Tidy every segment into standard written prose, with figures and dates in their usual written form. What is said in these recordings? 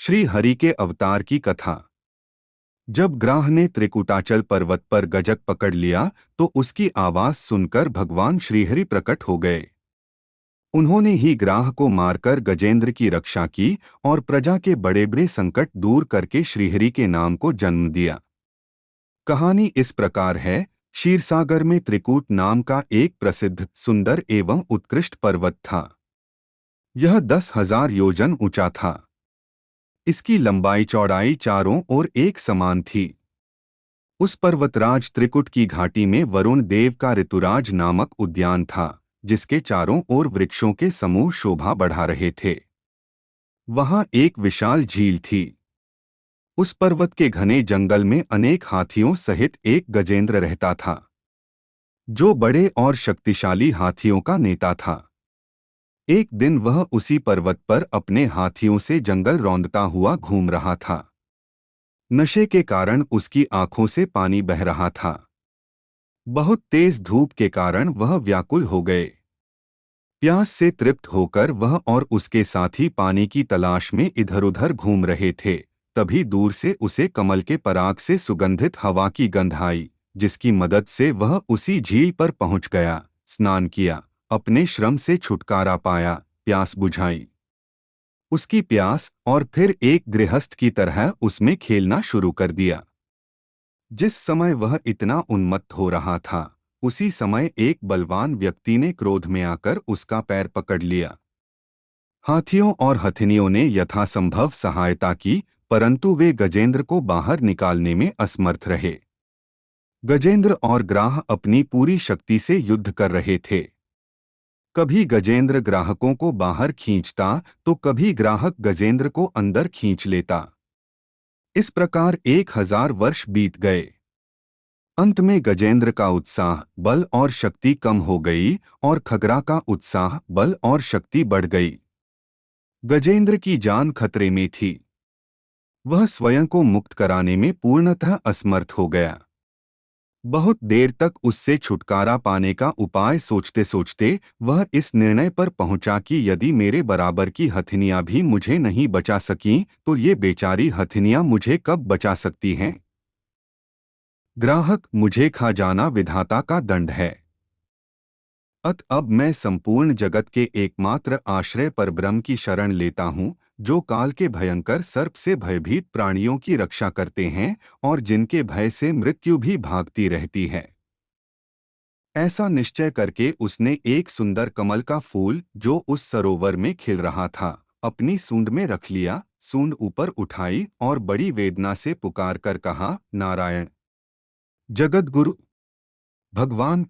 श्री हरि के अवतार की कथा। जब ग्राह ने त्रिकुटाचल पर्वत पर गजक पकड़ लिया तो उसकी आवाज सुनकर भगवान श्रीहरि प्रकट हो गए। उन्होंने ही ग्राह को मारकर गजेंद्र की रक्षा की और प्रजा के बड़े बड़े संकट दूर करके श्रीहरि के नाम को जन्म दिया। कहानी इस प्रकार है। क्षीरसागर में त्रिकूट नाम का एक प्रसिद्ध, सुंदर एवं उत्कृष्ट पर्वत था। यह 10,000 योजन ऊंचा था। इसकी लंबाई चौड़ाई चारों ओर एक समान थी। उस पर्वतराज त्रिकुट की घाटी में वरुण देव का ऋतुराज नामक उद्यान था, जिसके चारों ओर वृक्षों के समूह शोभा बढ़ा रहे थे। वहां एक विशाल झील थी। उस पर्वत के घने जंगल में अनेक हाथियों सहित एक गजेंद्र रहता था, जो बड़े और शक्तिशाली हाथियों का नेता था। एक दिन वह उसी पर्वत पर अपने हाथियों से जंगल रौंदता हुआ घूम रहा था। नशे के कारण उसकी आंखों से पानी बह रहा था। बहुत तेज धूप के कारण वह व्याकुल हो गए। प्यास से तृप्त होकर वह और उसके साथी पानी की तलाश में इधर-उधर घूम रहे थे। तभी दूर से उसे कमल के पराग से सुगंधित हवा की गंध आई, जिसकी मदद से वह उसी झील पर पहुंच गया, स्नान किया, अपने श्रम से छुटकारा पाया, प्यास बुझाई। उसकी प्यास और फिर एक गृहस्थ की तरह उसमें खेलना शुरू कर दिया। जिस समय वह इतना उन्मत्त हो रहा था, उसी समय एक बलवान व्यक्ति ने क्रोध में आकर उसका पैर पकड़ लिया। हाथियों और हथिनियों ने यथासंभव सहायता की, परंतु वे गजेंद्र को बाहर निकालने में असमर्थ रहे। गजेंद्र और ग्राह अपनी पूरी शक्ति से युद्ध कर रहे थे। कभी गजेंद्र ग्राहकों को बाहर खींचता तो कभी ग्राहक गजेंद्र को अंदर खींच लेता। इस प्रकार 1,000 वर्ष बीत गए। अंत में गजेंद्र का उत्साह, बल और शक्ति कम हो गई और खगरा का उत्साह, बल और शक्ति बढ़ गई। गजेंद्र की जान खतरे में थी। वह स्वयं को मुक्त कराने में पूर्णतः असमर्थ हो गया। बहुत देर तक उससे छुटकारा पाने का उपाय सोचते सोचते वह इस निर्णय पर पहुंचा कि यदि मेरे बराबर की हथिनियां भी मुझे नहीं बचा सकीं, तो ये बेचारी हथिनियां मुझे कब बचा सकती हैं? ग्राहक मुझे खा जाना विधाता का दंड है। अब मैं संपूर्ण जगत के एकमात्र आश्रय परब्रह्म की शरण लेता हूँ, जो काल के भयंकर सर्प से भयभीत प्राणियों की रक्षा करते हैं और जिनके भय से मृत्यु भी भागती रहती है। ऐसा निश्चय करके उसने एक सुंदर कमल का फूल, जो उस सरोवर में खिल रहा था, अपनी सूंड में रख लिया, सूंड ऊपर उठाई और बड़ी वेदना से पुकार कर कहा, नारायण, जगत गुरु, भगवान,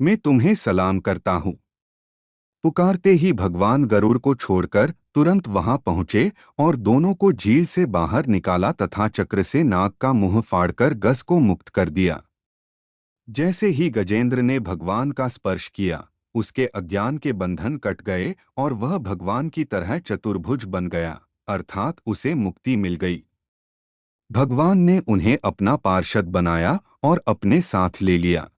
मैं तुम्हें सलाम करता हूँ। पुकारते ही भगवान गरुड़ को छोड़कर तुरंत वहां पहुंचे और दोनों को झील से बाहर निकाला तथा चक्र से नाग का मुंह फाड़कर गज को मुक्त कर दिया। जैसे ही गजेंद्र ने भगवान का स्पर्श किया, उसके अज्ञान के बंधन कट गए और वह भगवान की तरह चतुर्भुज बन गया, अर्थात उसे मुक्ति मिल गई। भगवान ने उन्हें अपना पार्षद बनाया और अपने साथ ले लिया।